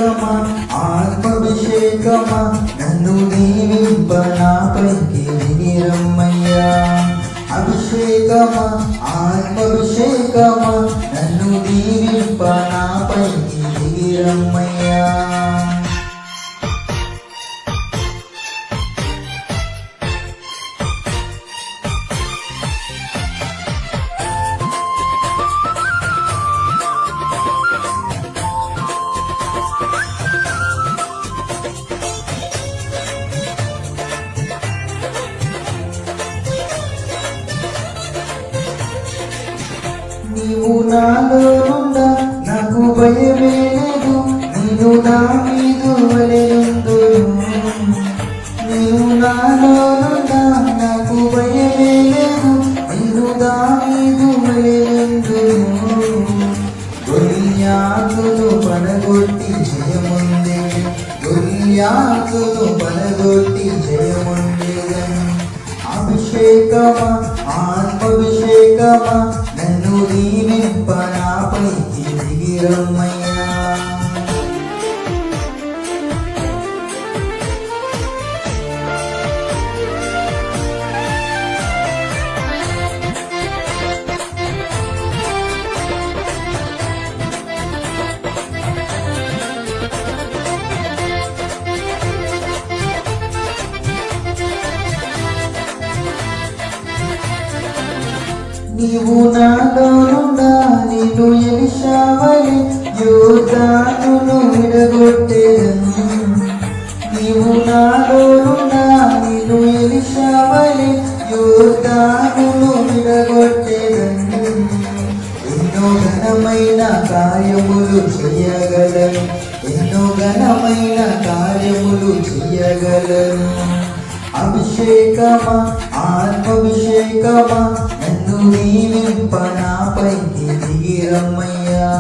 అభిషేకమా ఆత్మాభిషేకమా నన్ను దీవింప నాపైకి దిగిరమ్మయ్యా. అభిషేకమా ఆత్మాభిషేకమా నన్ను దీవింప నాపైకి దిగిరమ్మయ్యా. నీవు నాలో నుండా నాకు భయమే లేదు, నీవు నా మీద వలెనుందును. నీవు నాలో నుండా నాకు భయమే లేదు, నీవు నా మీద వలెనుందును. గొలియాతును పడగొట్టి జయముందే, గొలియాతును పడగొట్టి జయముందేదను. అభిషేకమా ఆత్మాభిషేకమా నన్ను దీవింప నాపైకి దిగిరమ్మయ్యా. నీవు నాలో నుండా నిన్ను ఎలిషావలె యోర్దానును విడగొట్టెదను. నీవు నాలో నుండా నిన్ను ఎలిషావలె యోర్దానును విడగొట్టెదను. ఎన్నో ఘనమైన కార్యములు చేయగలను, ఎన్నో ఘనమైన కార్యములు చేయగలను. అభిషేకమా ఆత్మాభిషేకమా నన్ను దీవింప నాపైకి దిగిరమ్మయ్యా.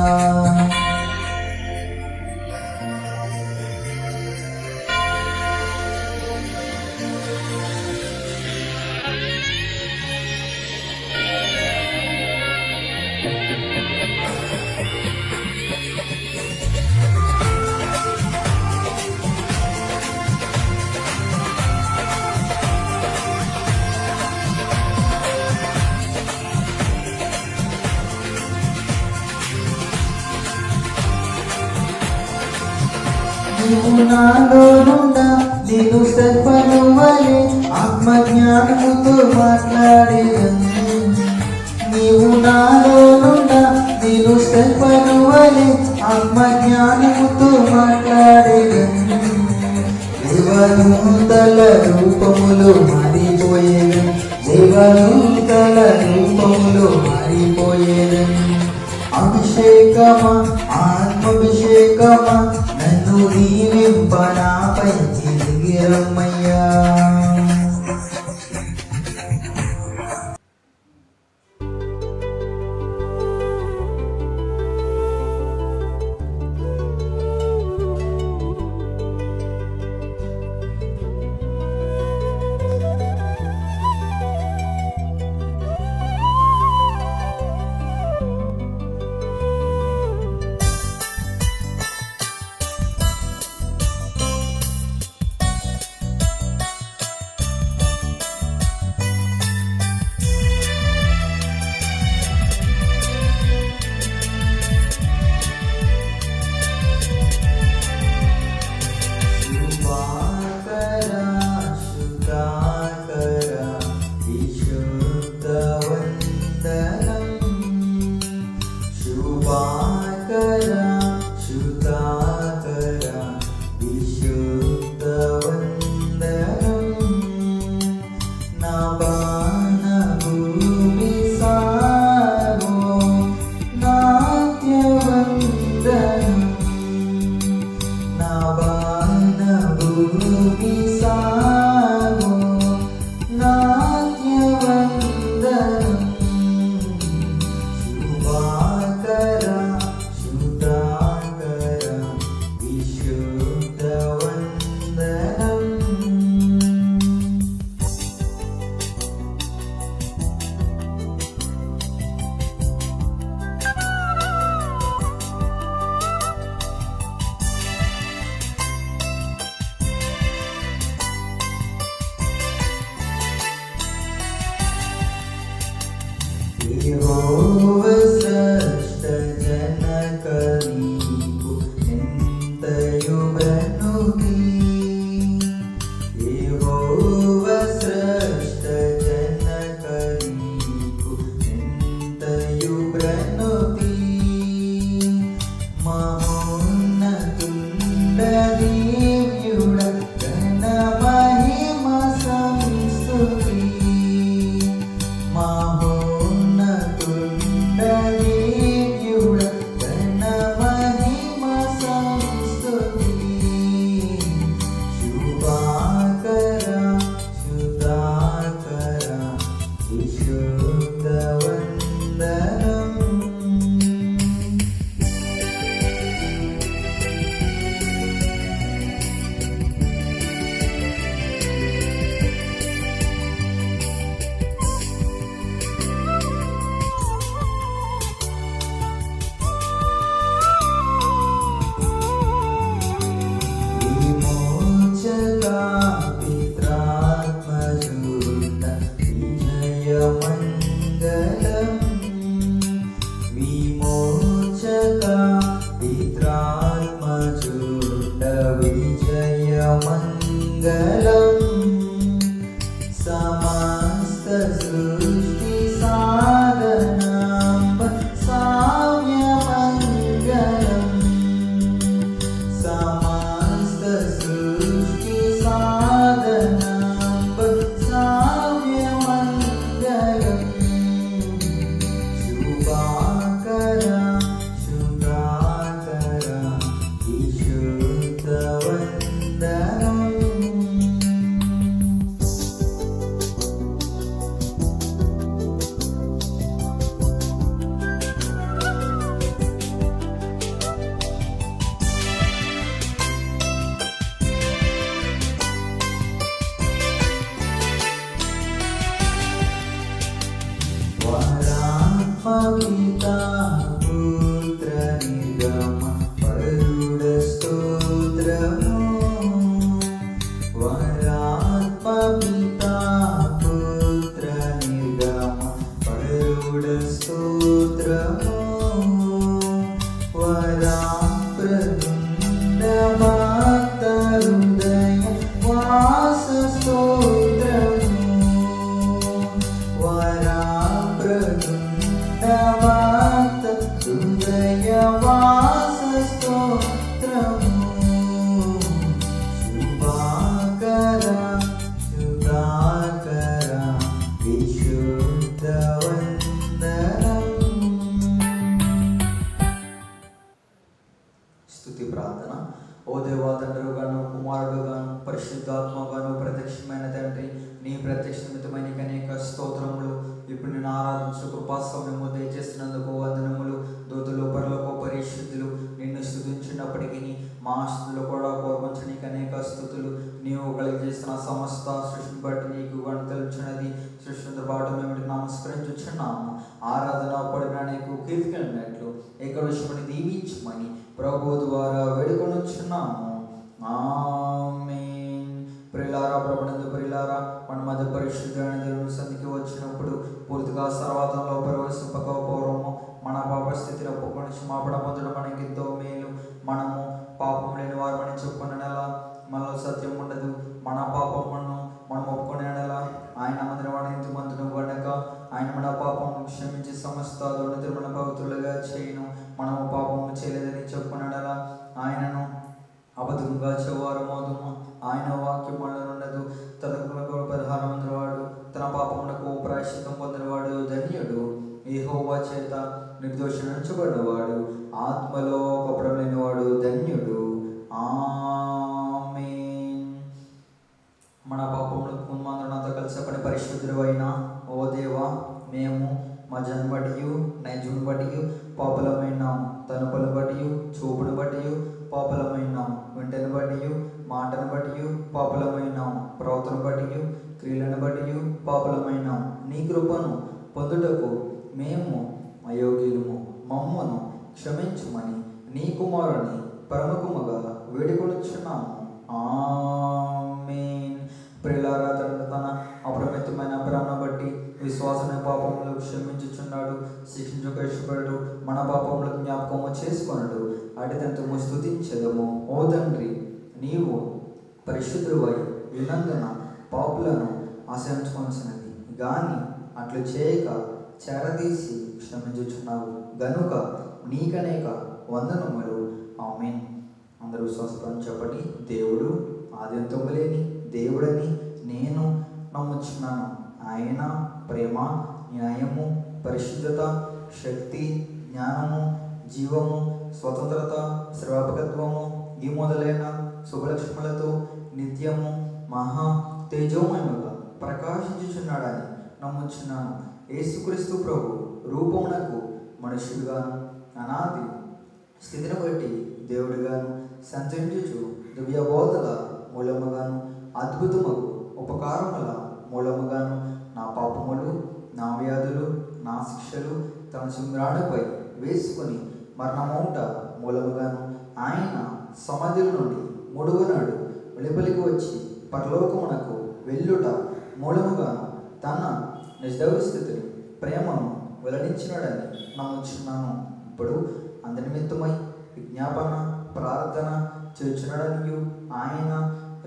నీవు నాలో నుండా నేను సర్పను వలె ఆత్మజ్ఞానముతో మాట్లాడేదను. నీవు నాలో నుండా నేను సర్పను వలె ఆత్మజ్ఞానముతో మాట్లాడేదను. దేవదూతల రూపములో మారిపోయేదను, దేవదూతల రూపములో మారిపోయేదను. అభిషేకమా ఆత్మాభిషేకమా నన్ను దీవింప నాపైకి దిగిరమ్మయ్యా. నాట్యవందనం యెహోవా స్రష్ట జనక నీకు ఎంతయు ప్రణుతి. యెహోవా స్రష్ట జనక నీకు ఎంతయు ప్రణుతి. మహోన్నతుండ దివ్యుడ ఘన మహిమ సంస్తుతి. మహోన్నతుండ దివ్యుడ ఘన మహిమ సంస్తుతి. శుభాకర శుద్ధాకర విశుద్ధ వందనం. విమోచక పిత్రాత్మజుడ విజయమంగళం. విమోచక పిత్రాత్మజుడ విజయమంగళం. సమస్త సృష్టి సాధనం సామ్యమంగళం. సమస్త సృష్టి సాధనం సామ్యమంగళం. శుభాకర శుభాకర విశుద్ధ వందనం. వరాత్మపితా పుత్ర నిర్గమ పరుడ స్తోత్రము. వరాత్మపితా పుత్ర నిర్గమ పరుడ స్తోత్రము. వరాప్రదుండ భక్త హృదయ వాస స్తోత్రము. వరాప్రదుండ భక్త హృదయ వాస స్తోత్రము. శుభాకర శుభాకర విశుద్ధ వందనం. స్తుతి ప్రార్థన. ఓ దేవా, తండ్రుగాను కుమారుడుగాను పరిశుద్ధాత్మగాను ప్రత్యక్షమైన తండ్రి, నీ ప్రత్యక్ష నిమిత్తమైన అనేక స్తోత్రములు. ఇప్పుడు నేను ఆరాధించు కృపా సమయము దయచేస్తున్నందుకు వందనములు. దూతలు పరలోక పరిశుద్ధులు నిన్ను స్తుతించినప్పటికీ మా స్థుతులు కూడా కోరుకొంచు నీకు అనేక స్థుతులు. నీవు కలిగజేసిన సమస్త సృష్టిని బట్టి నీకు గణతలుచున్నది. సృష్టితో పాటు మేము నమస్కరించుచున్నాము. ఆరాధన పడిన నీకు కీర్తినట్లు ఏకవిషముని దీవించమని ప్రభు ద్వారా వేడుకొనుచున్నాము. ఆమేన్. ప్రియులారా, ప్రభునందు ప్రియులారా, మన మధ్య పరిశుద్ధమైన దేవుని సన్నిధికి వచ్చినప్పుడు పూర్తిగా సర్వాతంలో ప్రవేశింపకపోవడము, మన పాప స్థితిలో ఒప్పుకొని క్షమాపణ పొందడం మనకి ఎంతో మేలు. మనము పాపం లేని వారు మనం చెప్పుకునే నెల మనలో సత్యం ఉండదు. మన పాపమును మనం ఒప్పుకునే నెల ఆయన మందిరం మందును గనక ఆయన మన పాపము క్షమించి సమస్త దుర్నీతులు మన పవిత్రులుగా చేయను. మనము పాపము చేయలేదని చెప్పుకునే నెల ఆయనను అబద్ధంగా చెవారు మోదుము. ఆయన వాక్యం ఉండదు. తనకు పరిహారం పొందినవాడు, తన పాపమునకు ప్రాయశ్చిత్తం పొందినవాడు ధన్యుడు. యెహోవా చేత నిర్దోషి నుంచబడినవాడు, ఆత్మలో కపటం లేనివాడు ధన్యుడు. ఆమేన్. మన పాపములకు మనతో కలిసి పని పరిశుద్ధుడు అయిన ఓ దేవా, మేము మా జన్మ బట్టి నైజుని బట్టి పాపలమైనాము. తనుపును బట్టి చూపును బట్టి పాపలమైనాము. వెంటను బట్టి మాటను బట్టి పాపలమైనాము. ప్రవర్తన బట్టి క్రియలను బట్టి పాపలమైనాము. నీ కృపను పొందుటకు మేము అయోగ్యులము. మమ్మను క్షమించుమని నీ కుమారుని పరమకుమగా వేడుకొనుచున్నాము. ఆమేన్. ప్రియులారా, తన అప్రమితమైన ప్రేమను బట్టి విశ్వాసమైన పాపములు క్షమించుచున్నాడు, శిక్షించుక ఇష్టపడు, మన పాపములకు జ్ఞాపకము చేసుకొనడు. అడిదంతము స్తుతించెదము. ఓ తండ్రి, నీవు పరిశుద్ధుడవై ఉన్నందున పాపులను ఆశ్రయించుకొనసినది గాని అట్లు చేయక చేరదీసి క్షమించుచున్నావు గనుక నీకనేక వందనములు. ఆమేన్. అందరూ విశ్వాసపరం చెప్పండి. దేవుడు ఆద్యంతము లేని దేవుడని నేను నమ్ముచున్నాను. ఆయన ప్రేమ, న్యాయము, పరిశుద్ధత, శక్తి, జ్ఞానము, జీవము, స్వతంత్రత, శ్రాపకత్వము ఈ మొదలైన శుభలక్ష్ములతో నిత్యము మహా తేజోమయముగా ప్రకాశించుచున్నాడని నమ్ముచున్నాను. యేసుక్రీస్తు ప్రభు రూపమునకు మనుషుడుగాను అనాది స్థితిని బట్టి దేవుడిగాను సంచరించుచు దివ్య బోధల మూలముగాను అద్భుతముకు ఉపకారముల మూలముగాను నా పాపములు, నా వ్యాధులు, నా శిక్షలు తన సింహరాణిపై వేసుకొని మరణమౌట మూలముగాను ఆయన సమాధుల నుండి మూడవనాడు వెలుపలికి వచ్చి పరలోకమునకు వెళ్ళుట మూలముగాను తన నిజదైవ స్థితిని ప్రేమను వెల్లడించినాడని నమ్ముచున్నాను. ఇప్పుడు అందరి నిమిత్తమై విజ్ఞాపన ప్రార్థన చేర్చున్నాడనియు ఆయన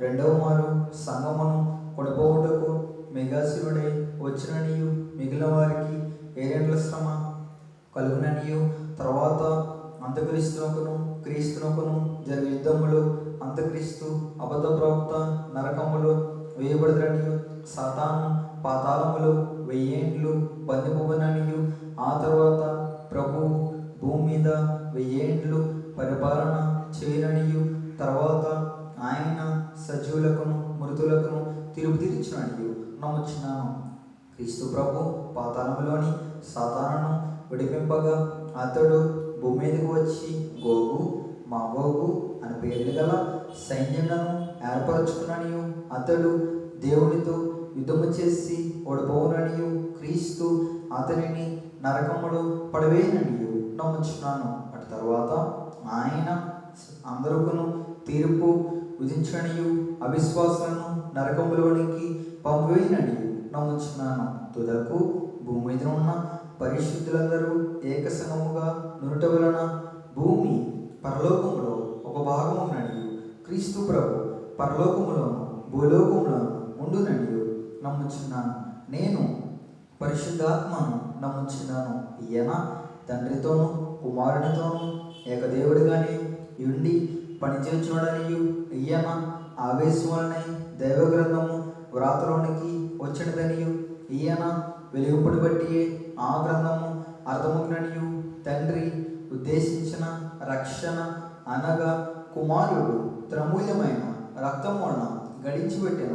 రెండవ మారు సంగమును కొడబోవుటకు మెగాసురుడై వచ్చిననియు మిగిలిన వారికి ఏరేండ్ల శ్రమ కలుగుననియు తర్వాత క్రీస్తునకును జరిగే యుద్ధములు అంత్యక్రీస్తు అబద్ధ ప్రవక్త నరకములు వేయబడదనియు సాతాను పాతాళములు 1000 ఏండ్లు బంధింపబడిననియు ఆ తర్వాత ప్రభువు భూమి మీద 1000 ఏండ్లు పరిపాలన చేయననియు తర్వాత ఆయన సజీవులకును మృతులకును తీర్పు తీర్చుననియు నమ్ముచున్నాను. క్రీస్తు ప్రభు పాతాళములోని సాతానును విడిపింపగా అతడు భూమి మీదకు వచ్చి గోగు మాగోగు అని పేర్లు గల సైన్యములను ఏర్పరచుకుననియు అతడు దేవునితో యుద్ధము చేసి ఓడిపోవుననియు క్రీస్తు అతనిని నరకములో పడవేయననియు నమ్ముచున్నాను. అటు తర్వాత ఆయన అందరికను తీర్పు విధించనియు అవిశ్వాసాలను నరకములోనికి పంపివేయననియు నమ్ముచున్నాను. తుదకు భూమి మీద ఉన్న పరిశుద్ధులందరూ ఏకసంగముగా నురుట వలన భూమి పరలోకములో ఒక భాగముననియు క్రీస్తు ప్రభు పరలోకములోను భూలోకములోను ఉండుననియు నమ్ముచున్నాను. నేను పరిశుద్ధాత్మను నమ్ముచున్నాను. ఈయన తండ్రితోనూ కుమారునితోనూ ఏకదేవుడిగానే ఉండి పనిచేయుచున్నాడనియు ఈయన ఆవేశం వలన దైవ గ్రంథము వ్రాతలోనికి వచ్చినదనియు ఈయన వెలుగుపుని బట్టి ఆ గ్రంథము అర్థమగుననియు తండ్రి ఉద్దేశించిన రక్షణ అనగా కుమారుడు త్రమూల్యమైన రక్తం వలన గడించిపెట్టిన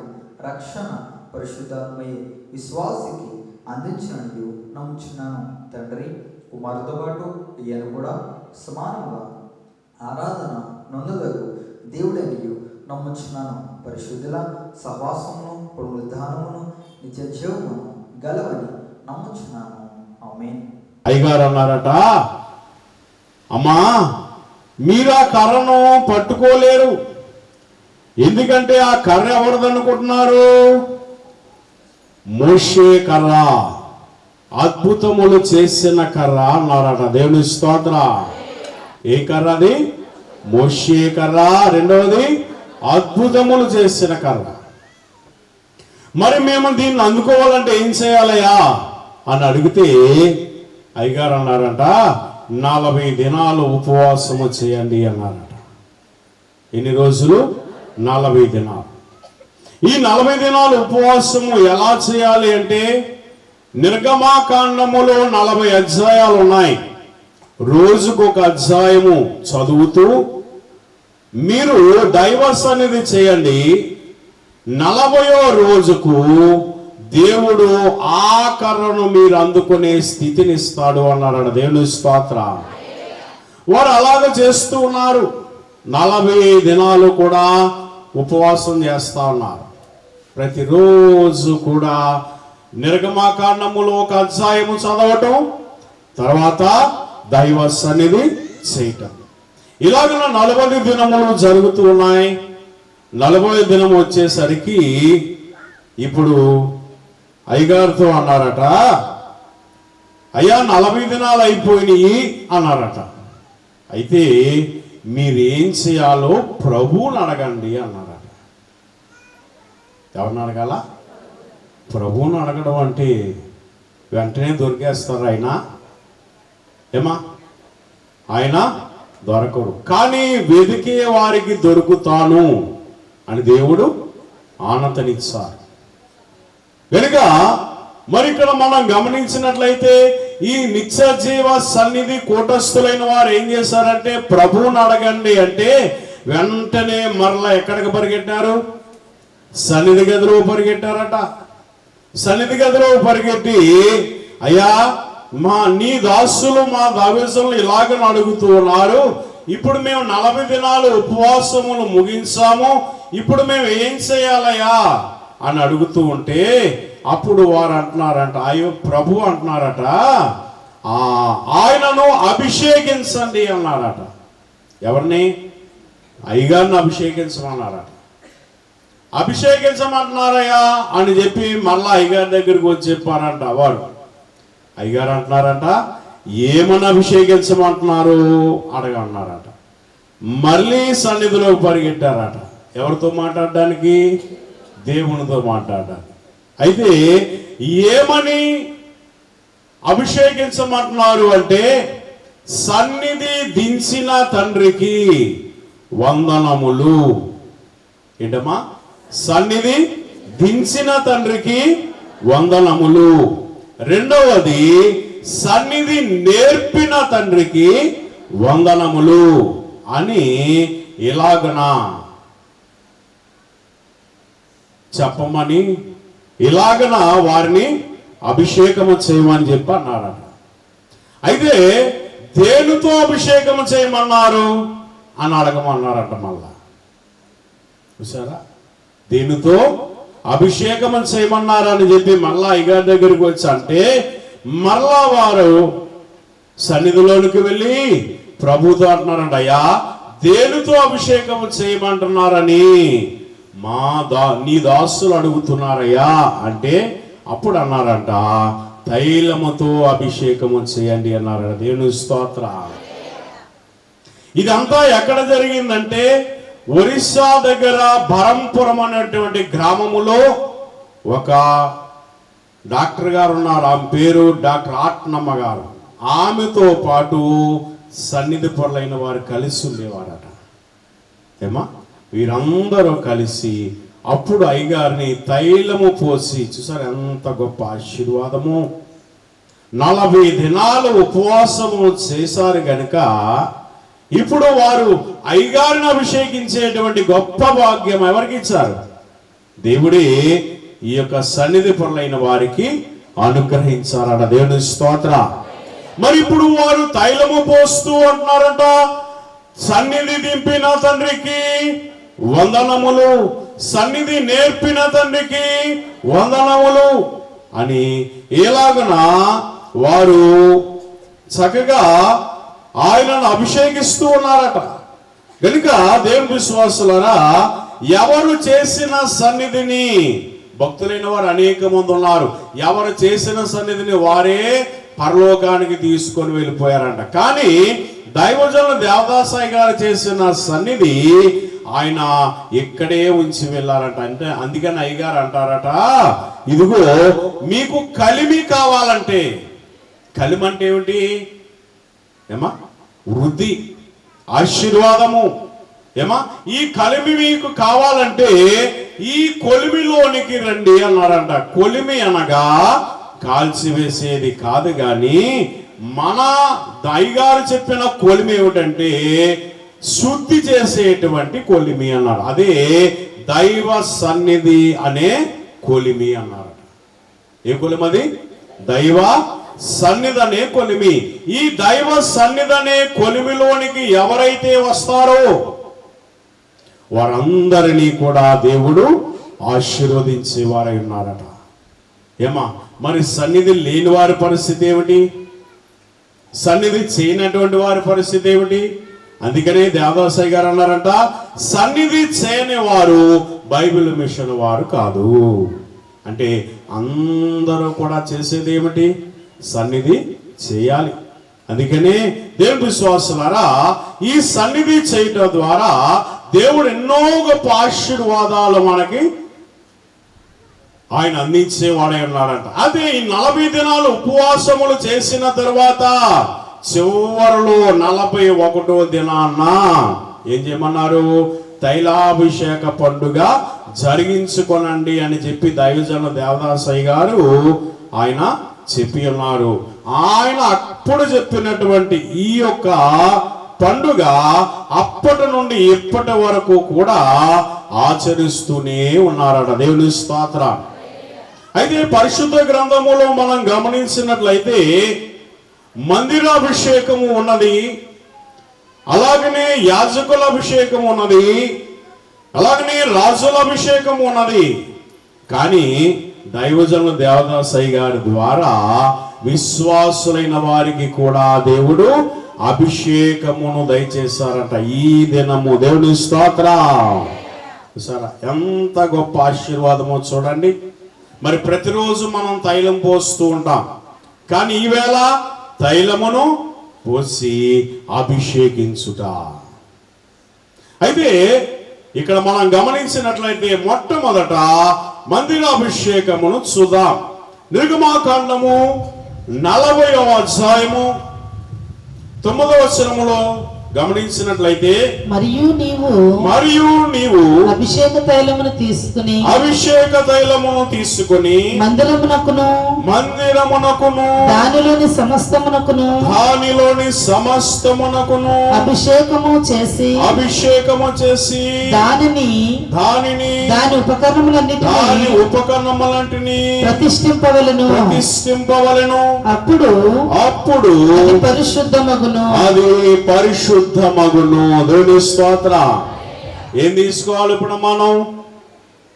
రక్షణ పరిశుద్ధాత్మయే విశ్వాసికి అందించిననియు నమ్ముచున్నాను. తండ్రి కుమారుతో పాటు ఈయన కూడా సమానంగా ఆరాధన నొందదగు దేవుడనియు నమ్ముచున్నాను. పరిశుద్ధుల సహవాసమును పునరుద్ధానమును నిత్య జీవమును గలవని నమ్ముచున్నాను. ఆమేన్. అయ్యగారు అన్నారట, అమ్మా మీరు ఆ కర్రను పట్టుకోలేరు, ఎందుకంటే ఆ కర్ర ఎవరిదనుకుంటున్నారు? మోషే కర్ర, అద్భుతములు చేసిన కర్ర అన్నారట. దేవుని స్తోత్ర. ఏ కర్ర అది? మోషే కర్ర. రెండవది అద్భుతములు చేసిన కర్ర. మరి మేము దీన్ని అందుకోవాలంటే ఏం చేయాలయ్యా అని అడిగితే అయ్యగారు అన్నారంట, 40 దినాలు ఉపవాసము చేయండి అన్నారట. ఎన్ని రోజులు? 40 దినాలు. ఈ 40 దినాలు ఉపవాసము ఎలా చేయాలి అంటే, నిర్గమాకాండములో 40 అధ్యాయాలు ఉన్నాయి. రోజుకొక అధ్యాయము చదువుతూ మీరు దైవ సన్నిధి చేయండి. 40వ రోజుకు దేవుడు ఆ కర్రను మీరు అందుకునే స్థితిని ఇస్తాడు అన్నారట. దేవుని స్తోత్ర. వారు అలాగ చేస్తూ ఉన్నారు. 40 దినాలు కూడా ఉపవాసం చేస్తా ఉన్నారు. ప్రతిరోజు కూడా నిర్గమాకాండములో ఒక అధ్యాయము చదవటం, తర్వాత దైవ సన్నిధి చేయటం. ఇలాగ 40 దినములు జరుగుతూ ఉన్నాయి. 40వ దినం వచ్చేసరికి ఇప్పుడు అయ్యగారితో అన్నారట, అయ్యా 40 దినాలు అయిపోయినాయి అన్నారట. అయితే మీరేం చేయాలో ప్రభువుని అడగండి అన్నారట. ఎవరిని అడగాల? ప్రభువుని అడగడం అంటే వెంటనే దొరికేస్తారు ఆయన? ఏమా, ఆయన దొరకరు. కానీ వెతికే వారికి దొరుకుతాను అని దేవుడు ఆనతనిచ్చారు. కనుక మరి ఇక్కడ మనం గమనించినట్లయితే ఈ నిత్య జీవ సన్నిధి కూటస్థులైన వారు ఏం చేశారంటే, ప్రభువుని అడగండి అంటే వెంటనే మరలా ఎక్కడికి పరిగెట్టారు? సన్నిధి గదిలో పరిగెట్టారట. సన్నిధి గదిలో పరిగెట్టి, అయ్యా నీ దాసులు మా దావీదులను ఇలాగని అడుగుతూ ఉన్నారు, ఇప్పుడు మేము 40 దినాలు ఉపవాసములు ముగించాము, ఇప్పుడు మేము ఏం చేయాలయ్యా అని అడుగుతూ ఉంటే అప్పుడు వారు అంటున్నారంట, అయ్యో ప్రభు అంటున్నారట, ఆయనను అభిషేకించండి అన్నారట. ఎవరిని? అయ్యగారిని అభిషేకించమన్నారట. అభిషేకించమంటున్నారయ్యా అని చెప్పి మళ్ళా అయ్యగారి దగ్గరికి వచ్చి చెప్పారంట. వారు అయ్యగారు అంటున్నారంట, ఏమని అభిషేకించమంటున్నారు అడగన్నారట. మళ్ళీ సన్నిధిలో పరిగెట్టారట. ఎవరితో మాట్లాడడానికి? దేవునితో మాట్లాడడానికి. అయితే ఏమని అభిషేకించమంటున్నారు అంటే, సన్నిధి దించిన తండ్రికి వందనములు. ఏంటమ్మా? సన్నిధి దించిన తండ్రికి వందనములు. రెండవది, సన్నిధి నేర్పిన తండ్రికి వందనములు అని ఇలాగనా చెప్పమని, ఇలాగన వారిని అభిషేకము చేయమని చెప్పి అన్నారట. అయితే దేనితో అభిషేకము చేయమన్నారు అని అడగమన్నారట. మళ్ళా చూసారా, దేనితో అభిషేకము చేయమన్నారని చెప్పి మళ్ళా అయ్యగారి దగ్గరికి వచ్చి అంటే, మళ్ళా వారు సన్నిధిలోనికి వెళ్ళి ప్రభుతో అంటున్నారంట, అయ్యా దేనితో అభిషేకము చేయమంటున్నారని నీ దాసులు అడుగుతున్నారయ్యా అంటే, అప్పుడు అన్నారంట, తైలముతో అభిషేకము చేయండి అన్నారట. దేవుని స్తోత్ర. ఇదంతా ఎక్కడ జరిగిందంటే, ఒరిస్సా దగ్గర బరంపురం అనేటువంటి గ్రామములో ఒక డాక్టర్ గారు ఉన్నారు. ఆమె పేరు డాక్టర్ ఆట్నమ్మ గారు. ఆమెతో పాటు సన్నిధి పరులైన వారు కలిసి ఉండేవారట. ఏమా, వీరందరూ కలిసి అప్పుడు అయ్యగారిని తైలము పోసి, చూసారు ఎంత గొప్ప ఆశీర్వాదము. 40 దినాలు ఉపవాసము చేశారు గనుక ఇప్పుడు వారు అయ్యగారిని అభిషేకించేటువంటి గొప్ప భాగ్యం ఎవరికి ఇచ్చారు? దేవుడే ఈ యొక్క సన్నిధి పరులైన వారికి అనుగ్రహించారట. దేవుని స్తోత్ర. మరి ఇప్పుడు వారు తైలము పోస్తూ అంటున్నారంట, సన్నిధి దింపిన తండ్రికి వందనములు, సన్నిధి నేర్పిన తండ్రికి వందనములు అని ఎలాగున వారు చక్కగా ఆయనను అభిషేకిస్తూ ఉన్నారట. కనుక దేవుని విశ్వాసులారా, ఎవరు చేసిన సన్నిధిని, భక్తులైన వారు అనేక మంది ఉన్నారు, ఎవరు చేసిన సన్నిధిని వారే పరలోకానికి తీసుకొని వెళ్ళిపోయారంట. కానీ దైవజనులు దేవదాసాయి గారు చేసిన సన్నిధి ఆయన ఇక్కడే ఉంచి వెళ్ళారట. అంటే అందుకని అయ్యగారు అంటారట, ఇదిగో మీకు కలిమి కావాలంటే, కలిమి అంటే ఏమిటి? ఏమా, వృద్ధి, ఆశీర్వాదము. ఏమా, ఈ కలిమి మీకు కావాలంటే ఈ కొలిమిలోనికి రండి అన్నారంట. కొలిమి అనగా కాల్చివేసేది కాదు, గాని మన దైగారు చెప్పిన కొలిమి ఏమిటంటే శుద్ధి చేసేటువంటి కొలిమి అన్నారు. అదే దైవ సన్నిధి అనే కొలిమి అన్నారు. ఏ కొలిమి అది? దైవ సన్నిధి అనే కొలిమి. ఈ దైవ సన్నిధి అనే కొలిమిలోనికి ఎవరైతే వస్తారో వారందరినీ కూడా దేవుడు ఆశీర్వదించేవారై ఉన్నారట. ఏమా, మరి సన్నిధి లేని వారి పరిస్థితి ఏమిటి? సన్నిధి చేయనటువంటి వారి పరిస్థితి ఏమిటి? అందుకనే దేవదాసాయి గారు అన్నారంట, సన్నిధి చేయని వారు బైబిల్ మిషన్ వారు కాదు. అంటే అందరూ కూడా చేసేది ఏమిటి? సన్నిధి చేయాలి. అందుకనే దేవుని విశ్వాసులారా, ఈ సన్నిధి చేయటం ద్వారా దేవుడు ఎన్నో గొప్ప ఆశీర్వాదాలు మనకి ఆయన అందించేవాడై ఉన్నాడంట. అదే ఈ 40 దినాలు ఉపవాసములు చేసిన తర్వాత చివరిలో 41వ దినాన్న ఏం చేయమన్నారు? తైలాభిషేక పండుగ జరిగించుకొనండి అని చెప్పి దైవజన దేవదాసయ్య గారు ఆయన చెప్పి ఉన్నారు. ఆయన అప్పుడు చెప్పినటువంటి ఈ యొక్క పండుగ అప్పటి నుండి ఇప్పటి వరకు కూడా ఆచరిస్తూనే ఉన్నారట. దేవుని స్తోత్రం. అయితే పరిశుద్ధ గ్రంథములో మనం గమనించినట్లయితే మందిరాభిషేకము ఉన్నది, అలాగనే యాజకుల అభిషేకం ఉన్నది, అలాగనే రాజుల అభిషేకం ఉన్నది. కానీ దైవజనుల దేవదాసయ్య గారి ద్వారా విశ్వాసులైన వారికి కూడా దేవుడు అభిషేకమును దయచేశారట ఈ దినము. దేవుని స్తోత్రం. సరే, ఎంత గొప్ప ఆశీర్వాదమో చూడండి. మరి ప్రతిరోజు మనం తైలం పోస్తూ ఉంటాం, కానీ ఈవేళ తైలమును పోసి అభిషేకించుట. అయితే ఇక్కడ మనం గమనించినట్లయితే మొట్టమొదట మందిరాభిషేకమును చూద్దాం. నిర్గమాకాండము 40వ అధ్యాయము 9వ వచనములో గమనించినట్లయితే మరియు నీవు అభిషేక తైలమును తీసుకుని మందిరమునకును దానిలోని సమస్తమునకును అభిషేకము చేసి దాని ఉపకరణములంటిని ప్రతిష్ఠింపవలెను. అప్పుడు అది పరిశుద్ధమగును. దేవుని స్తోత్రం. ఏం తీసుకోవాలి ఇప్పుడు? మనం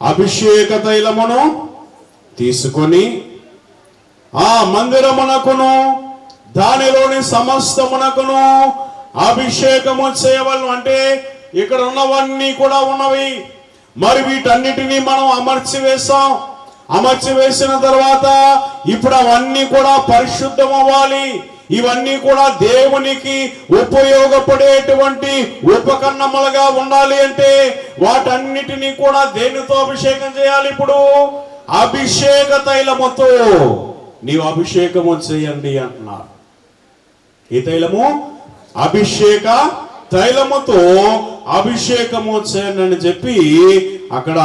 అభిషేక తైలమును తీసుకొని ఆ మందిరమునకును దానిలోని సమస్తమునకును అభిషేకము చేయవలను. అంటే ఇక్కడ ఉన్నవన్నీ కూడా ఉన్నవి. మరి వీటన్నిటినీ మనం అమర్చి వేసిన తర్వాత ఇప్పుడు అవన్నీ కూడా పరిశుద్ధం అవ్వాలి. ఇవన్నీ కూడా దేవునికి ఉపయోగపడేటువంటి ఉపకరణములుగా ఉండాలి. అంటే వాటన్నిటినీ కూడా దేనితో అభిషేకం చేయాలి? ఇప్పుడు అభిషేక తైలముతో నీవు అభిషేకము చేయండి అంటున్నారు. ఈ తైలము అభిషేక తైలముతో అభిషేకము చేయండి అని చెప్పి అక్కడ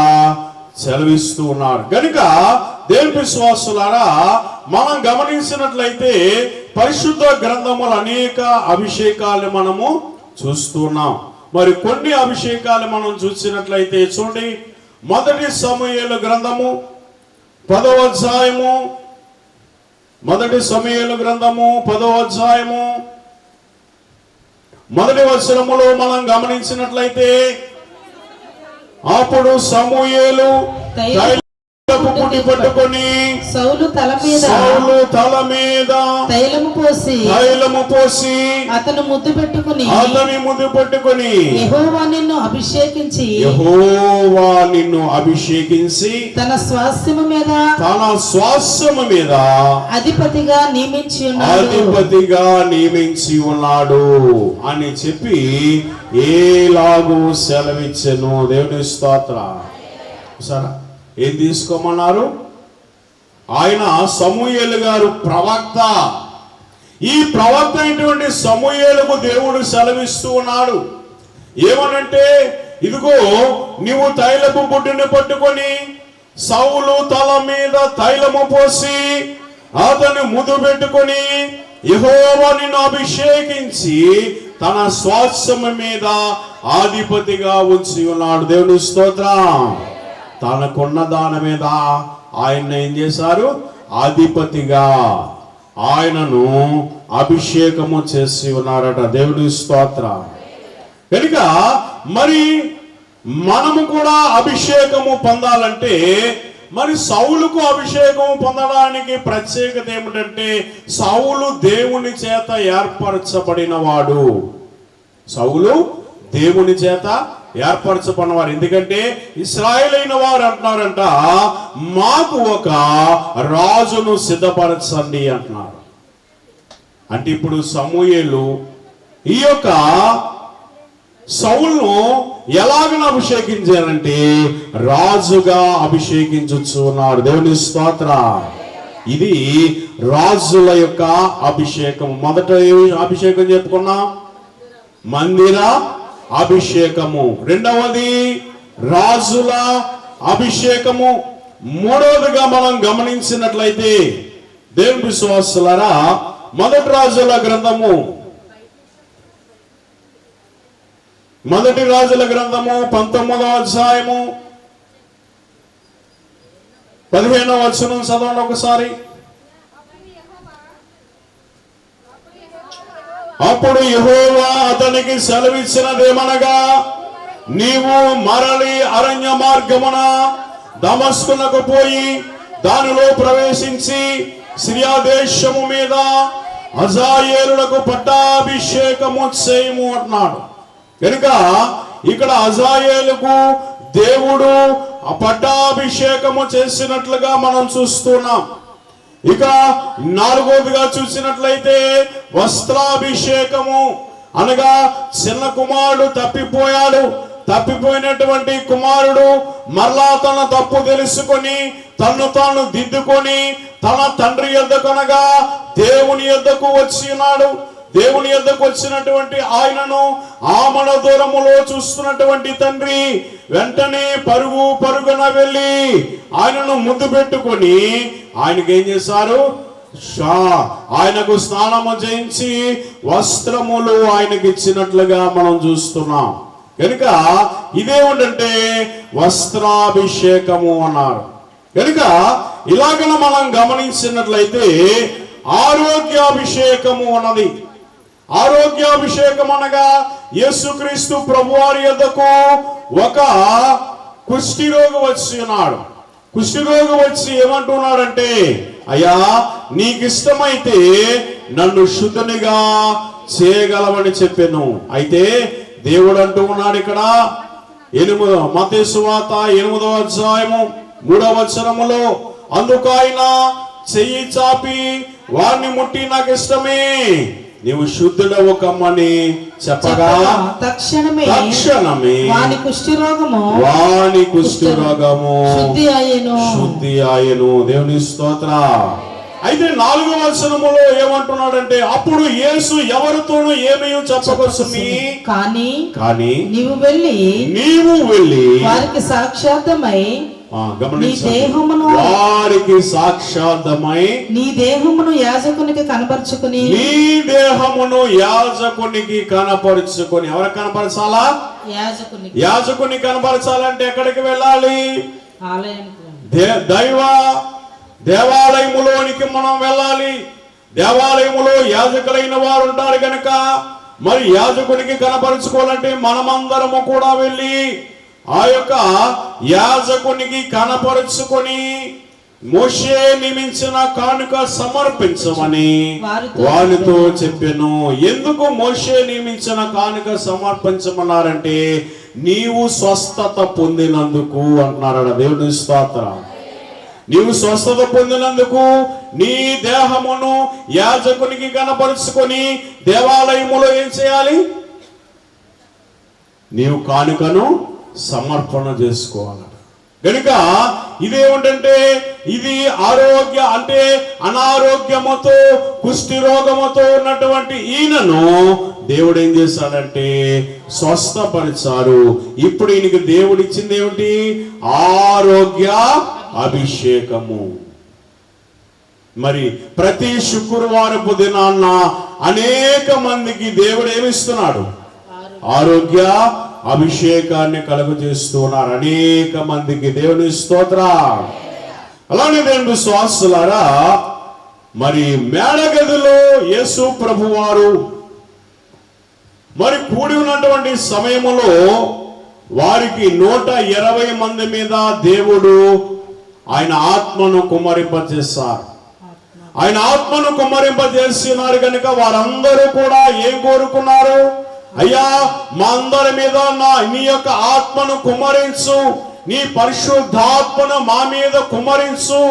సెలవిస్తూ ఉన్నారు. కనుక దేవుని విశ్వాసులారా, మనం గమనించినట్లయితే పరిశుద్ధ గ్రంథములు అనేక అభిషేకాలు మనము చూస్తున్నాం. మరి కొన్ని అభిషేకాలు మనం చూసినట్లయితే చూడండి, మొదటి సమూయేలు గ్రంథము 10వ అధ్యాయము, మొదటి సమూయేలు గ్రంథము 10వ అధ్యాయము మొదటి వచనములో మనం గమనించినట్లయితే అప్పుడు సమూయేలు పట్టుకొని సౌలు తల మీద తైలము పోసి అతని ముద్దు పెట్టుకొని యెహోవా నిన్ను అభిషేకించి తన స్వాస్థ్యము మీద అధిపతిగా నియమించి ఉన్నాడు అని చెప్పి ఏలాగూ సెలవిచ్చెను. దేవుని స్తోత్రం. సరే, ఏం తీసుకోమన్నారు? ఆయన సమూయేలు గారు ప్రవక్త. ఈ ప్రవక్త అయినటువంటి సమూయేలుకు దేవుడు సెలవిస్తూ ఉన్నాడు. ఏమనంటే, ఇదిగో నీవు తైలపు బుడ్డుని పట్టుకొని సౌలు తల మీద తైలము పోసి అతని ముద్దు పెట్టుకొని యెహోవా నిన్ను అభిషేకించి తన స్వాస్థ్యము మీద అధిపతిగా ఉంచి ఉన్నాడు. దేవుని స్తోత్రం. తనకున్న దాని మీద ఆయన ఏం చేశారు? అధిపతిగా ఆయనను అభిషేకము చేసి ఉన్నారట. దేవుని స్తోత్రం. కనుక మరి మనము కూడా అభిషేకము పొందాలంటే, మరి సౌలుకు అభిషేకం పొందడానికి ప్రత్యేకత ఏమిటంటే, సౌలు దేవుని చేత ఏర్పరచబడిన వాడు. సౌలు దేవుని చేత ఏర్పరచబడినవారు. ఎందుకంటే ఇశ్రాయేలైన వారు అంటున్నారంట, మాకు ఒక రాజును సిద్ధపరచండి అంటున్నారు. అంటే ఇప్పుడు సమూయేలు ఈ యొక్క సౌలును ఎలాగన అభిషేకించారంటే రాజుగా అభిషేకించుచున్నాడు. దేవుని స్తోత్ర. ఇది రాజుల యొక్క అభిషేకం. మొదట అభిషేకం చెప్పుకున్నాం, మందిర అభిషేకము. రెండవది రాజుల అభిషేకము. మూడవదిగా మనం గమనించినట్లయితే దేవుని విశ్వాసులారా, మొదటి రాజుల గ్రంథము 19వ అధ్యాయము 15వ వచనం చదవండి ఒకసారి. అప్పుడు యెహోవా అతనికి సెలవిచ్చినదేమనగా, నీవు మరలి అరణ్య మార్గమున దమస్కునకు పోయి దానిలో ప్రవేశించి సిరియా దేశము మీద హజాయేలునకు పట్టాభిషేకము చేయము అంటున్నాడు. కనుక ఇక్కడ హజాయేలుకు దేవుడు పట్టాభిషేకము చేసినట్లుగా మనం చూస్తున్నాం. ఇక నాలుగోదిగా చూసినట్లయితే వస్త్రాభిషేకము, అనగా చిన్న కుమారుడు తప్పిపోయాడు. తప్పిపోయినటువంటి కుమారుడు మరలా తన తప్పు తెలుసుకొని తన్ను తాను దిద్దుకొని తన తండ్రి యొద్దకనగా దేవుని యొద్దకు వచ్చినాడు. దేవుని యొద్దకు వచ్చినటువంటి ఆయనను ఆమడ దూరములో చూస్తున్నటువంటి తండ్రి వెంటనే పరుగున వెళ్ళి ఆయనను ముద్దు పెట్టుకొని ఆయనకి ఏం చేశారు, ఆయనకు స్నానము చేయించి వస్త్రములు ఆయనకి ఇచ్చినట్లుగా మనం చూస్తున్నాం. కనుక ఇదేమిటంటే వస్త్రాభిషేకము అన్నారు. కనుక ఇలాగన మనం గమనించినట్లయితే ఆరోగ్యాభిషేకము అన్నది. ఆరోగ్యాభిషేకం అనగా యేసుక్రీస్తు ప్రభువారి యొద్దకు ఒక కుష్ఠిరోగి వచ్చి ఉన్నాడు. కుష్ఠిరోగి వచ్చి ఏమంటున్నాడంటే, అయ్యా నీకు ఇష్టమైతే నన్ను శుద్ధునిగా చేయగలవని చెప్పాను. అయితే దేవుడు అంటూ ఉన్నాడు ఇక్కడ మత్తయి సువార్త 8వ అధ్యాయము 3వ వచనములో, అందుకు ఆయన చెయ్యి చాపి వారిని ముట్టి నాకు ఇష్టమే, నీవు శుద్ధుడవు కమ్మని చెప్పగా తక్షణమే వాని కుష్ఠరోగము శుద్ధి ఆయను. దేవుని స్తోత్ర. అయితే 4వ వచనములో ఏమంటున్నాడంటే, అప్పుడు యేసు ఎవరితోనూ ఏమీ చెప్పకొచ్చుని, కానీ నీవు వెళ్ళి వారికి సాక్షాత్తమై వారికి సాక్షాత్తమై నీ దేహమును యాజకునికి కనపరుచుకుని ఎవరికి కనపరచాలా? యాజకుని కనపరచాలంటే ఎక్కడికి వెళ్ళాలి? దేవాలయములోనికి మనం వెళ్ళాలి. దేవాలయములో యాజకులైన వారు ఉంటారు కనుక మరి యాజకునికి కనపరుచుకోవాలంటే మనమందరము కూడా వెళ్ళి ఆ యొక్క యాజకునికి కనపరుచుకొని మోషే నియమించిన కానుక సమర్పించమని వారితో చెప్పాను. ఎందుకు మోషే నియమించిన కానుక సమర్పించమన్నారంటే నీవు స్వస్థత పొందినందుకు అంటున్నారట. దేవుని స్తోత్రం. నీవు స్వస్థత పొందినందుకు నీ దేహమును యాజకునికి కనపరుచుకొని దేవాలయములో ఏం చేయాలి? నీవు కానుకను సమర్పణ చేసుకోవాలట. కనుక ఇదేమిటంటే ఇది ఆరోగ్య అంటే అనారోగ్యముతో కుష్టి రోగముతో ఉన్నటువంటి ఈయనను దేవుడు ఏం చేశాడంటే స్వస్థపరిచారు. ఇప్పుడు ఈయనకి దేవుడు ఇచ్చింది ఏమిటి? ఆరోగ్య అభిషేకము. మరి ప్రతి శుక్రవారపు దినాన్న అనేక మందికి దేవుడు ఏమిస్తున్నాడు? ఆరోగ్య అభిషేకాన్ని కలుగజేస్తున్నారు అనేక మందికి. దేవుని స్తోత్ర. అలానే దేవుని విశ్వాసులారా, మరి మేడగదిలో యేసు ప్రభువారు మరి కూడి ఉన్నటువంటి సమయములో వారికి 120 మంది మీద దేవుడు ఆయన ఆత్మను కుమ్మరింపజేశారు. ఆయన ఆత్మను కుమ్మరింపజేస్తున్నారు కనుక వారందరూ కూడా ఏం కోరుకున్నారు? అయ్యా మా అందరి మీద నీ యొక్క ఆత్మను కుమ్మరించు, నీ పరిశుద్ధాత్మను మా మీద కుమ్మరించు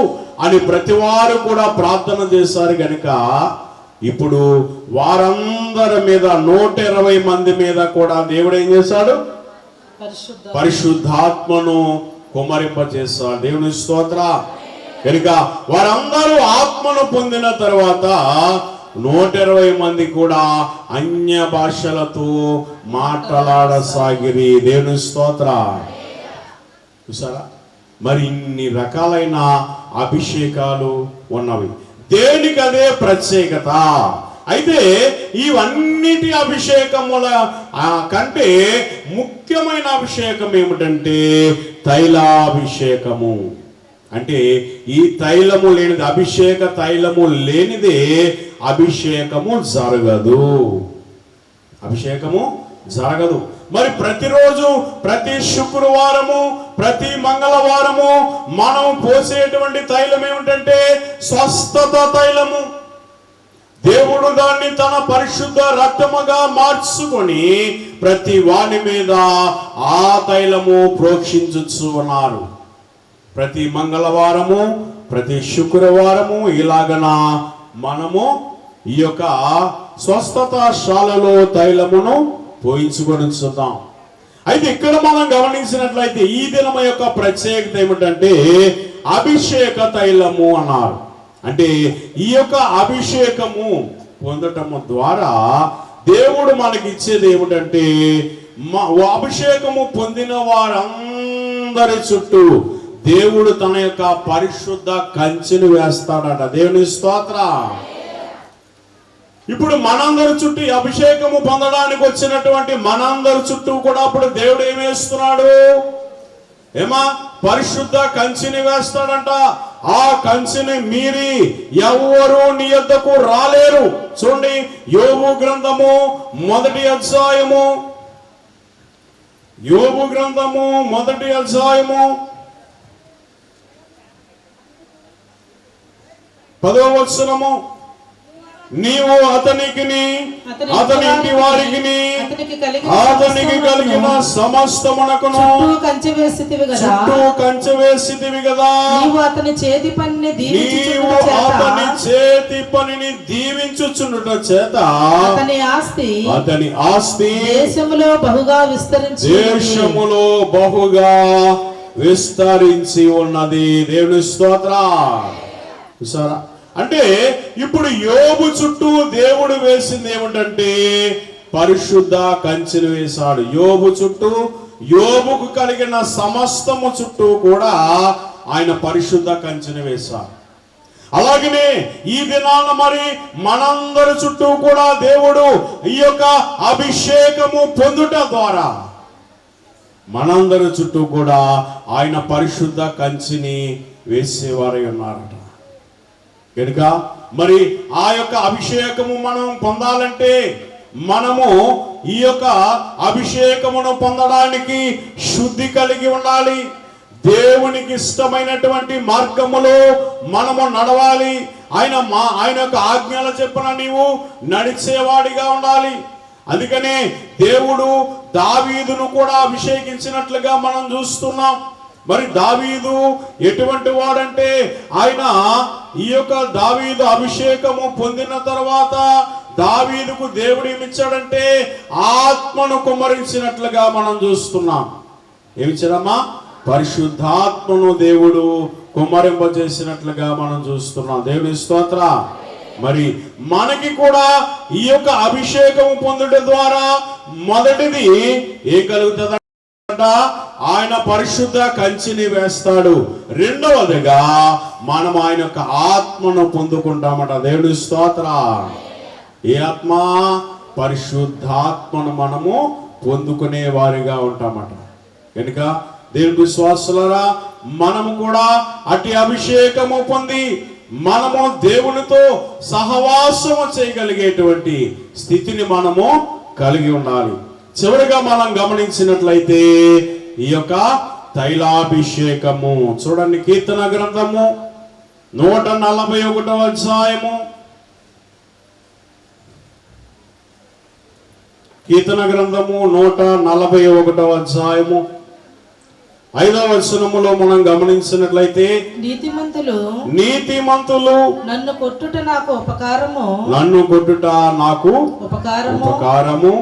అని ప్రతి వారు కూడా ప్రార్థన చేశారు గనుక ఇప్పుడు వారందరి మీద 120 మంది మీద కూడా దేవుడు ఏం చేశాడు? పరిశుద్ధాత్మను కుమ్మరింపజేశాడు. దేవుని స్తోత్ర. కనుక వారందరూ ఆత్మను పొందిన తర్వాత 120 మంది కూడా అన్య భాషలతో మాట్లాడసాగిరి. దేవుని స్తోత్ర. చూసారా, మరి ఇన్ని రకాలైన అభిషేకాలు ఉన్నవి, దేనికి అదే ప్రత్యేకత. అయితే ఇవన్నిటి అభిషేకముల కంటే ముఖ్యమైన అభిషేకం ఏమిటంటే తైలాభిషేకము. అంటే ఈ తైలము లేనిది, అభిషేక తైలము లేనిదే అభిషేకము జరగదు. అభిషేకము జరగదు. మరి ప్రతిరోజు, ప్రతి శుక్రవారము, ప్రతి మంగళవారము మనం పోసేటువంటి తైలం ఏమిటంటే స్వస్థత తైలము. దేవుడు దాన్ని తన పరిశుద్ధ రక్తముగా మార్చుకొని ప్రతి వాని మీద ఆ తైలము ప్రోక్షించుచు ఉన్నారు. ప్రతి మంగళవారము, ప్రతి శుక్రవారము ఇలాగన మనము ఈ యొక్క స్వస్థతశాలలో తైలమును పోయించుకొని చూద్దాం. అయితే ఇక్కడ మనం గమనించినట్లయితే ఈ దినము యొక్క ప్రత్యేకత ఏమిటంటే అభిషేక తైలము అన్నారు. అంటే ఈ యొక్క అభిషేకము పొందటము ద్వారా దేవుడు మనకి ఇచ్చేది ఏమిటంటే అభిషేకము పొందిన వారందరి చుట్టూ దేవుడు తన యొక్క పరిశుద్ధ కంచెను వేస్తాడట. దేవుని స్తోత్ర. ఇప్పుడు మనందరి చుట్టూ అభిషేకము పొందడానికి వచ్చినటువంటి మనందరి చుట్టూ కూడా అప్పుడు దేవుడు ఏం వేస్తున్నాడు? ఏమా పరిశుద్ధ కంచెని వేస్తాడంట. ఆ కంచెని మీరి ఎవరు నీ యొద్దకు రాలేరు. చూడండి, యోబు గ్రంథము 1వ అధ్యాయము, యోబు గ్రంథము 1వ అధ్యాయము 10వ వచనము, నీవు అతనికి అతని ఇంటి వారికి అతనికి కలిగిన సమస్తమునకును కంచె వేసితివి కదా. నీవు అతని చేతి పనిని దీవించుచుండుట చేత అతని ఆస్తి దేశములో బహుగా విస్తరించి ఉన్నది. దేవుని స్తోత్ర. చూసారా, అంటే ఇప్పుడు యోబు చుట్టూ దేవుడు వేసింది ఏమిటంటే పరిశుద్ధ కంచెను వేశాడు. యోబు చుట్టూ, యోబుకు కలిగిన సమస్తము చుట్టూ కూడా ఆయన పరిశుద్ధ కంచెను వేశాడు. అలాగనే ఈ దినాన మరి మనందరి చుట్టూ కూడా దేవుడు ఈ యొక్క అభిషేకము పొందుట ద్వారా మనందరి చుట్టూ కూడా ఆయన పరిశుద్ధ కంచెని వేసేవారై ఉన్నారట. కనుక మరి ఆ యొక్క అభిషేకము మనం పొందాలంటే మనము ఈ యొక్క అభిషేకమును పొందడానికి శుద్ధి కలిగి ఉండాలి. దేవునికి ఇష్టమైనటువంటి మార్గములో మనము నడవాలి. ఆయన యొక్క ఆజ్ఞల చెప్పున నీవు నడిచేవాడిగా ఉండాలి. అందుకనే దేవుడు దావీదును కూడా అభిషేకించినట్లుగా మనం చూస్తున్నాం. మరి దావీదు ఎటువంటి వాడంటే ఆయన ఈ యొక్క దావీదు అభిషేకము పొందిన తర్వాత దావీదుకు దేవుడు ఏమిచ్చాడంటే ఆత్మను కుమ్మరించినట్లుగా మనం చూస్తున్నాం. ఏమిచ్చాడమ్మా? పరిశుద్ధాత్మను దేవుడు కుమ్మరింపజేసినట్లుగా మనం చూస్తున్నాం. దేవుని స్తోత్ర. మరి మనకి కూడా ఈ యొక్క అభిషేకము పొందుట ద్వారా మొదటిది ఏం కలుగుతుంది? ఆయన పరిశుద్ధ కంచెని వేస్తాడు. రెండవదిగా మనం ఆయన యొక్క ఆత్మను పొందుకుంటామట. దేవుని స్తోత్ర. ఏ ఆత్మ? పరిశుద్ధాత్మను మనము పొందుకునే వారిగా ఉంటామట. కనుక దేవుని విశ్వాసులారా, మనము కూడా అట్టి అభిషేకము పొంది మనము దేవునితో సహవాసము చేయగలిగేటువంటి స్థితిని మనము కలిగి ఉండాలి. చివరిగా మనం గమనించినట్లయితే ఈ యొక్క తైలాభిషేకము చూడండి, కీర్తన గ్రంథము 141వ అధ్యాయము కీర్తన గ్రంథము 141 అధ్యాయము 5వ వచనములో మనం గమనించినట్లయితే, నీతిమంతులు నన్ను కొట్టుట నాకు ఉపకారము,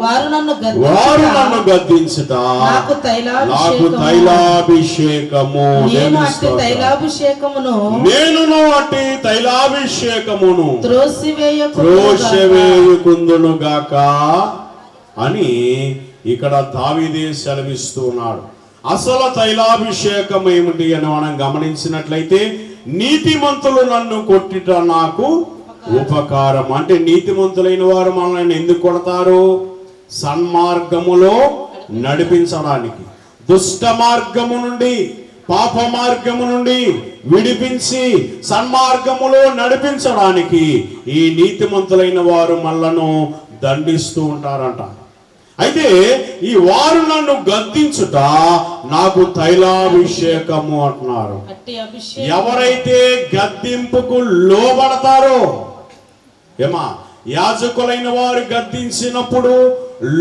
వారు నన్ను గద్దించుట నాకు తైలాభిషేకము. నేను అట్టి తైలాభిషేకమును త్రోసివేయకుందును గాక అని ఇక్కడ దావీదే సెలవిస్తున్నాడు. అసలు తైలాభిషేకం ఏమిటి అని మనం గమనించినట్లయితే, నీతిమంతులు నన్ను కొట్టుట నాకు ఉపకారం. అంటే నీతిమంతులైన వారు మనల్ని ఎందుకు కొడతారు? సన్మార్గములో నడిపించడానికి, దుష్ట మార్గము నుండి, పాప మార్గము నుండి విడిపించి సన్మార్గములో నడిపించడానికి ఈ నీతిమంతులైన వారు మనలను దండిస్తూ ఉంటారంట. అయితే ఈ వారు నన్ను గద్దించుట నాకు తైలాభిషేకము అంటున్నారు. ఎవరైతే గద్దింపుకు లోబడతారో, యాజకులైన వారు గద్దించినప్పుడు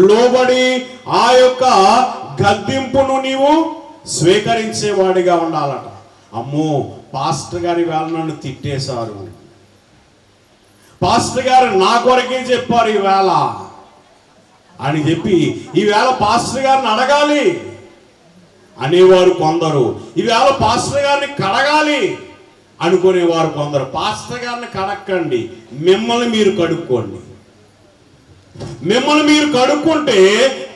లోబడి ఆ యొక్క గద్దింపును నీవు స్వీకరించేవాడిగా ఉండాలట. అమ్మో, పాస్టర్ గారి వేళ నన్ను తిట్టేశారు, పాస్టర్ గారు నా కొరకే చెప్పారు ఈవేళ అని చెప్పి ఈవేళ పాస్టర్ గారిని అడగాలి అనేవారు కొందరు, ఈవేళ పాస్టర్ గారిని కడగాలి అనుకునేవారు కొందరు. పాస్టర్ గారిని కడక్కండి, మిమ్మల్ని మీరు కడుక్కోండి. మిమ్మల్ని మీరు కడుక్కుంటే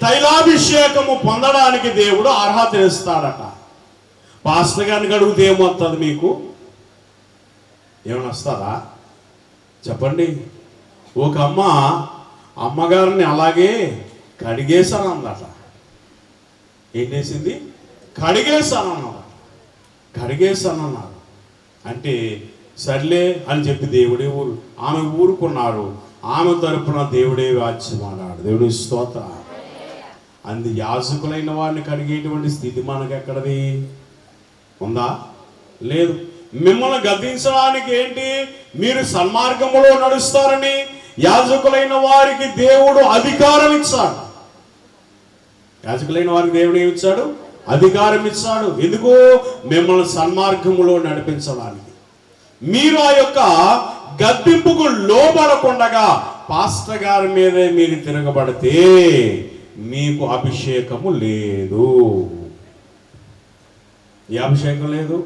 తైలాభిషేకము పొందడానికి దేవుడు అర్హత ఇస్తాడట. పాస్టర్ గారిని కడుగుతే ఏమొస్తుంది? మీకు ఏమైనా వస్తుందా చెప్పండి? ఒక అమ్మగారిని అలాగే కడిగేశానన్నదట. ఏం చేసింది? కడిగేశానన్నారు. అంటే సర్లే అని చెప్పి దేవుడే ఆమె ఊరుకున్నారు. ఆమె తరపున దేవుడే వాచ్యమన్నాడు. దేవుడి స్తోత్ర. అంది యాజకులైన వారిని కడిగేటువంటి స్థితి మనకు ఎక్కడది ఉందా? లేదు. మిమ్మల్ని గద్దించడానికి ఏంటి? మీరు సన్మార్గములో నడుస్తారని యాజకులైన వారికి దేవుడు అధికారం ఇచ్చాడు. యాజకులైన వారికి దేవుడు ఏమి ఇచ్చాడు? అధికారం ఇచ్చాడు. ఎందుకు? మిమ్మల్ని సన్మార్గములో నడిపించడానికి. మీరు ఆ యొక్క గద్దింపుకు లోబడకుండగా పాస్టర్ గారి మీదే మీరు తిరగబడితే మీకు అభిషేకము లేదు. ఏ అభిషేకం లేదు?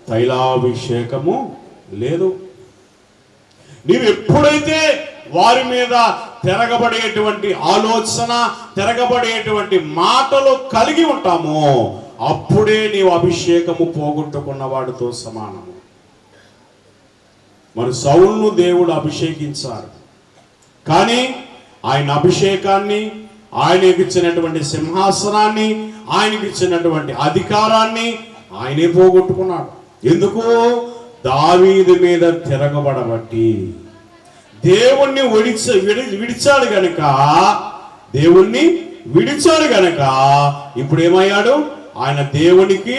తైలాభిషేకము లేదు. నీవు ఎప్పుడైతే వారి మీద తిరగబడేటువంటి ఆలోచన, తిరగబడేటువంటి మాటలు కలిగి ఉంటామో అప్పుడే నీవు అభిషేకము పోగొట్టుకున్న వాడితో సమానము. మరి సౌలును దేవుడు అభిషేకించారు, కానీ ఆయన అభిషేకాన్ని, ఆయనకి ఇచ్చినటువంటి సింహాసనాన్ని, ఆయనకి ఇచ్చినటువంటి అధికారాన్ని ఆయనే పోగొట్టుకున్నాడు. ఎందుకు? దావీదు మీద తిరగబడబట్టి. దేవుణ్ణి విడిచాడు గనుక, దేవుణ్ణి విడిచాడు గనుక ఇప్పుడు ఏమయ్యాడు? ఆయన దేవునికి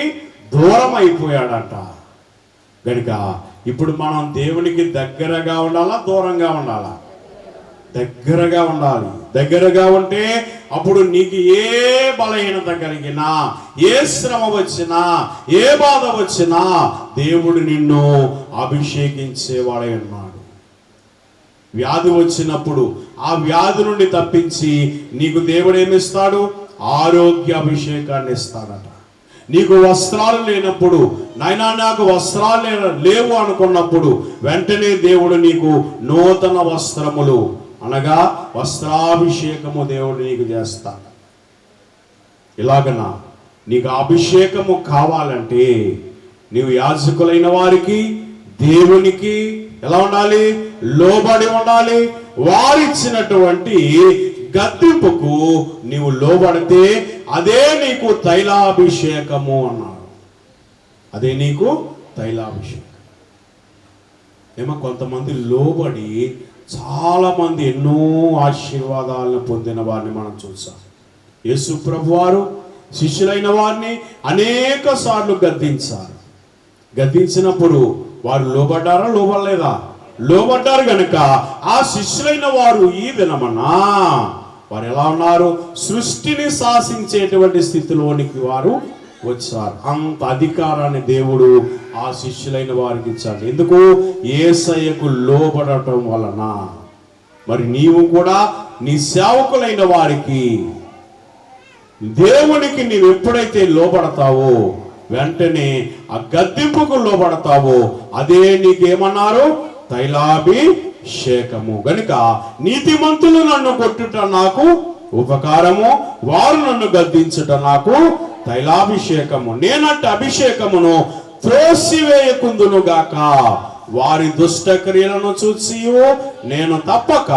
దూరం అయిపోయాడట. గనుక ఇప్పుడు మనం దేవునికి దగ్గరగా ఉండాలా, దూరంగా ఉండాలా? దగ్గరగా ఉండాలి. దగ్గరగా ఉంటే అప్పుడు నీకు ఏ బలహీనత కలిగినా, ఏ శ్రమ వచ్చినా, ఏ బాధ వచ్చినా దేవుడు నిన్ను అభిషేకించేవాడై ఉన్నాడు. వ్యాధి వచ్చినప్పుడు ఆ వ్యాధి నుండి తప్పించి నీకు దేవుడు ఏమిస్తాడు? ఆరోగ్య అభిషేకాన్ని ఇస్తాడట. నీకు వస్త్రాలు లేనప్పుడు, నాయనా నాకు వస్త్రాలు లేవు అనుకున్నప్పుడు వెంటనే దేవుడు నీకు నూతన వస్త్రములు అనగా వస్త్రాభిషేకము దేవుడు నీకు చేస్తాడు. ఇలాగనా నీకు అభిషేకము కావాలంటే నీవు యాజకులైన వారికి, దేవునికి ఎలా ఉండాలి? లోబడి ఉండాలి. వారిచ్చినటువంటి గద్దింపుకు నీవు లోబడితే అదే నీకు తైలాభిషేకము అన్నాడు. అదే నీకు తైలాభిషేకం. ఏమో కొంతమంది లోబడి చాలా మంది ఎన్నో ఆశీర్వాదాలను పొందిన వారిని మనం చూసాం. యేసు ప్రభు వారు శిష్యులైన వారిని అనేక సార్లు గద్దించారు. గద్దించినప్పుడు వారు లోబడ్డారా? లోబడలేదా? లోబడ్డారు గనుక ఆ శిష్యులైన వారు ఈ దినమన్నా వారు ఎలా ఉన్నారు? సృష్టిని శాసించేటువంటి స్థితిలోనికి వారు వచ్చారు. అంత అధికారాన్ని దేవుడు ఆ శిష్యులైన వారికి ఇచ్చాడు. ఎందుకు? యేసయ్యకు లోబడటం వలన. మరి నీవు కూడా నీ సేవకులైన వారికి, దేవునికి నీవు ఎప్పుడైతే లోబడతావో, వెంటనే ఆ గద్దింపుకు లోబడతావో, అదే నీకేమన్నారు? తైలాభిషేకము. గనుక నీతిమంతులు నన్ను కొట్టుట నాకు ఉపకారము, వారు నన్ను గద్దించుట నాకు తైలాభిషేకము. నేనంటే అభిషేకమును త్రోసివేయకుందును గాక. వారి దుష్ట క్రియలను చూసి నేను తప్పక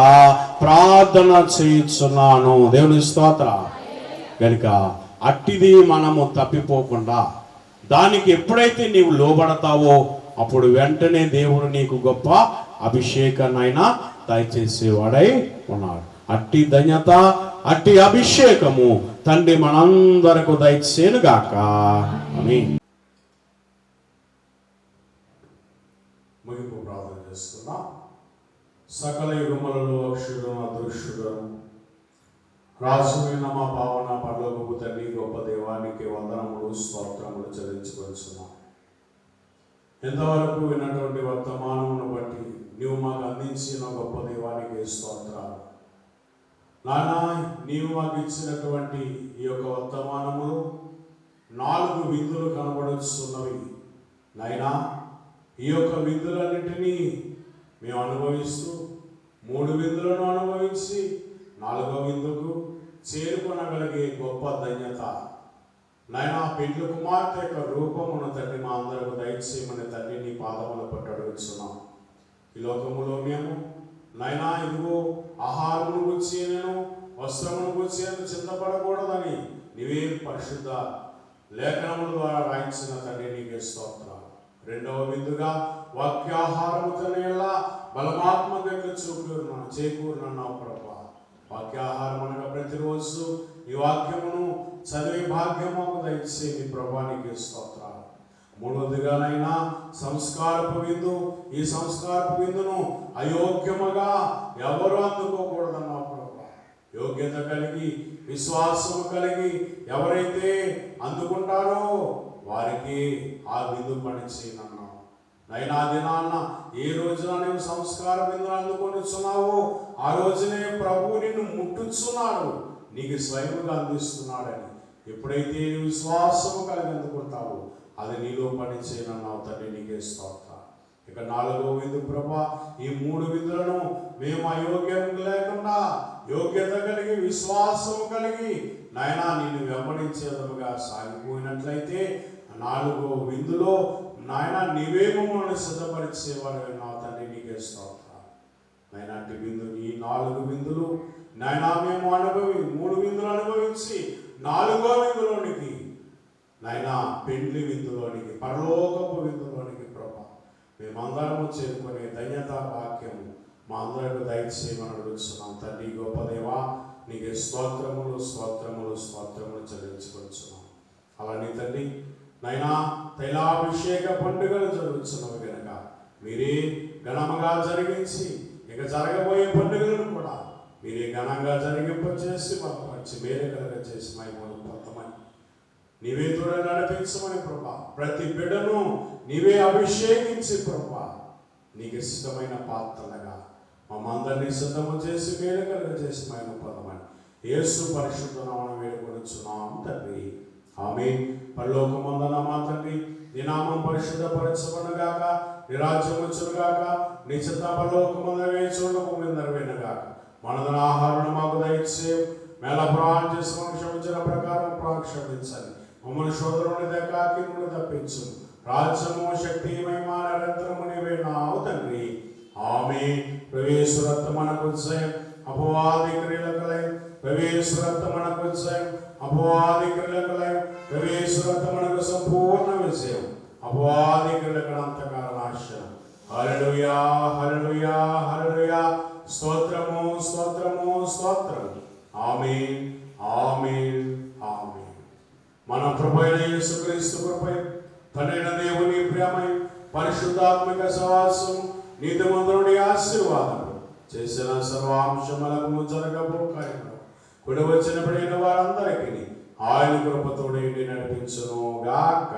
ప్రార్థన చేయుచున్నాను. దేవుని స్తోత్రం. కనుక అట్టిది మనము తప్పిపోకుండా దానికి ఎప్పుడైతే నీవు లోబడతావో అప్పుడు వెంటనే దేవుడు నీకు గొప్ప అభిషేకాన్నైనా దయచేసేవాడై ఉన్నాడు. అట్టి ధన్యత, అట్టి అభిషేకము తండ్రి మనందరకు దయచేనుగాక. ఆమేన్. ముగింపు ప్రార్థన చేస్తున్నాం. సకల యుగములలో అక్షుడును అదృశ్యుడును రాజువైన మా పావన పరలోకపు తండ్రి, గొప్ప దేవానికి వందనములు, స్తోత్రములు చెల్లించుకొనుచున్నాం. ఎంతవరకు విన్నటువంటి వర్తమానమును బట్టి నీవు మాకు అందించిన గొప్ప దేవానికి స్తోత్రాలు. నాయనా, నీవు మాకు ఇచ్చినటువంటి ఈ యొక్క వర్తమానములు 4 విందులు కనబడుతున్నవి. నాయనా, ఈ యొక్క విందులన్నింటినీ మేము అనుభవిస్తూ 3 విందులను అనుభవించి 4వ విందుకు చేరుకొనగలిగే గొప్ప ధన్యత నాయనా, పెండ్లి కుమార్తె యొక్క రూపమును తండ్రి మా అందరకు దయచేయమని తండ్రి నీ పాదముల పట్టు అడుగుతున్నాం. ఈ లోకములో మేము నాయనా ఇదిగో ఆహారమును గురించి, నేను వస్త్రమును గురించి చింతపడకూడదని నీవే పరిశుద్ధ లేఖనముల ద్వారా రాయించిన తండ్రి నీకే స్తోత్రాలు. 2వ విందుగా వాక్యాహారముతోనే బలమాత్మకంగా చేకూరునన్నావు ప్రభా. వాక్యాహారం అనగా ప్రతిరోజు ఈ వాక్యమును చదివే భాగ్యము దయచే నీ ప్రభానికి స్తోత్రాలు. 3వదిగానైనా సంస్కారపు విందు. ఈ సంస్కారపు విందును అయోగ్యముగా ఎవరు అందుకోకూడదన్నావు ప్రభా. యోగ్యత కలిగి, విశ్వాసము కలిగి ఎవరైతే అందుకుంటారో వారికి ఆ విందు పని చేయనన్నావు. నైనా దినాన్న ఏ రోజున నీవు సంస్కార విందును అందుకొనిచున్నావో ఆ రోజునే ప్రభువు నిన్ను ముట్టుచున్నాడు, నీకు స్వయముగా అందిస్తున్నాడని ఎప్పుడైతే నీవు విశ్వాసము కలిగి అందుకుంటావో అది నీలో పని చేయనన్నావు తండ్రి నీకే స్తోత్రం. ఇక 4వ విందు ప్రభా, ఈ 3 విందులను మేము అయోగ్యం లేకుండా యోగ్యత కలిగి విశ్వాసము కలిగి నాయనా నిన్ను వెంబడించేదముగా సాగిపోయినట్లయితే 4వ విందులో నాయన నీవే మమ్మల్ని సిద్ధపరిచేవాడు విన్నావు తండ్రి నీకే స్తోత్రం. నాయన అట్టి విందు, ఈ 4 విందులు నాయన మేము 3 విందులు అనుభవించి 4వ విందులోనికి నాయన పెండ్లి విందులోనికి, పరలోకపు విందులోనికి ప్రభా మేమందరము చేరుకునే ధన్యత వాక్యము మా అందరికి దయచేయమని అడుగుతున్నాం తండ్రి. గొప్ప దేవా నీకే స్తోత్రములు స్తోత్రములు స్తోత్రములు చెల్లించుకొచ్చున్నాం. అలానే తండ్రి నైనా తైలాభిషేక పండుగలు జరుగుతున్నవి కనుక మీరే ఘనముగా జరిగించి ఇక జరగబోయే పండుగలను కూడా మీరే ఘనంగా జరిగింపచేసి మాకు మంచి మేలు కలగచేసి మహిమను పొందమని నీవే తోడ నడిపించమని ప్రభా. ప్రతి బిడ్డను నీవే అభిషేకించి ప్రభా నీకు ఇష్టమైన పాత్రలుగా మమ్మందరినీ సిద్ధము చేసి మేలు కలగచేసి మహిమ పొందమని యేసు పరిశుద్ధ నామమున వేడుకొనుచున్నాం తండ్రి. ఆమేన్. పరలోకమందున్న మా తండ్రి, నీ నామం పరిశుద్ధపరచబడుగాక, నీ రాజ్యం వచ్చునుగాక, నీ చిత్త పరలోకమందు వేచుండు భూమి మీద నెరవేరునుగాక. మనదన ఆహారం మాకు దయచేయు, మేళ ప్రయాణం చేసి మనం క్షమించిన ప్రకారం క్షమించాలి. మమ్మల్ని శోధనని దక్కాకి నుండి తప్పించు. రాజ్యము శక్తి మహిమ నిరంతరము నీవే నావు తండ్రి. ఆమేన్. ప్రవేశరత్నమనకు జయం, అపవాది క్రియలకు లయం. ప్రవేశరత్నమనకు జయం, అపవాది క్రియలకు లయం. ప్రవేశరత్నమనకు సంపూర్ణ విజయం, అపవాది క్రియలకు అంతకాల నాశనం. హల్లెలూయా హల్లెలూయా హల్లెలూయా. స్తోత్రము స్తోత్రము స్తోత్రము. ఆమేన్ ఆమేన్ ఆమేన్. మన ప్రభువైన యేసుక్రీస్తు కృపై, తండ్రైన దేవుని ప్రేమై, పరిశుద్ధాత్మిక సహవాసం, నీతిమంతుని ఆశీర్వాదం చేసిన సర్వాంశములకు జరగబో కార్యములు కుడి వచ్చినప్పుడైన వారందరికీ ఆయన కృపతోడేంటి నడిపించును గాక.